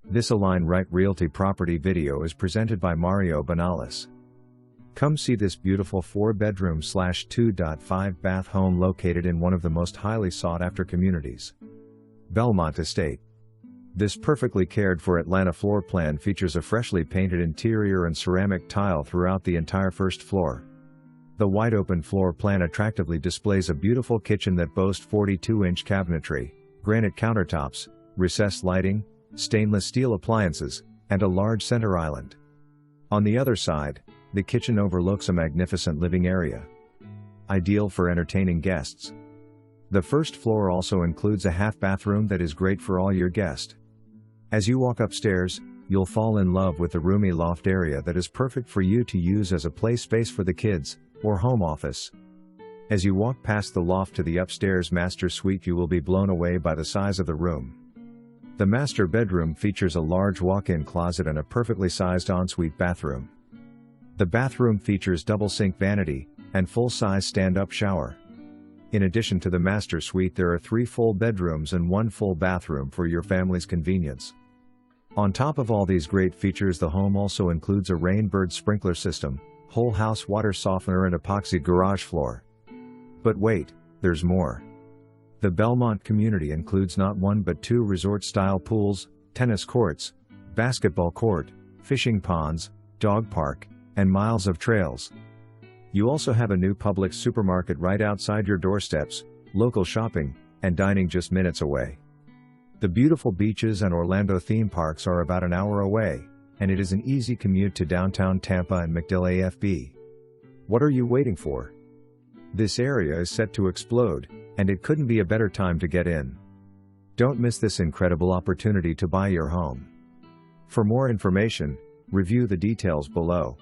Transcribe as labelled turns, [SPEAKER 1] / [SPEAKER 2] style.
[SPEAKER 1] This Align Right Realty property video is presented by Mario Banales. Come see this beautiful 4-bedroom/2.5 bath home located in one of the most highly sought after communities. BELMONT ESTATE. This perfectly cared for Atlanta floor plan features a freshly painted interior and ceramic tile throughout the entire first floor. The wide open floor plan attractively displays a beautiful kitchen that boasts 42-inch cabinetry, granite countertops, recessed lighting, stainless steel appliances, and a large center island. On the other side, the kitchen overlooks a magnificent living area, ideal for entertaining guests. The first floor also includes a half bathroom that is great for all your guests. As you walk upstairs, you'll fall in love with the roomy loft area that is perfect for you to use as a play space for the kids, or home office. As you walk past the loft to the upstairs master suite, you will be blown away by the size of the room. The master bedroom features a large walk-in closet and a perfectly sized ensuite bathroom. The bathroom features double sink vanity, and full-size stand-up shower. In addition to the master suite, there are 3 full bedrooms and 1 full bathroom for your family's convenience. On top of all these great features, the home also includes a rainbird sprinkler system, whole house water softener and epoxy garage floor. But wait, there's more. The Belmont community includes not 1 but 2 resort-style pools, tennis courts, basketball court, fishing ponds, dog park, and miles of trails. You also have a new Publix Supermarket right outside your doorsteps, local shopping, and dining just minutes away. The beautiful beaches and Orlando theme parks are about an hour away, and it is an easy commute to downtown Tampa and MacDill AFB. What are you waiting for? This area is set to explode, and it couldn't be a better time to get in. Don't miss this incredible opportunity to buy your home. For more information, review the details below.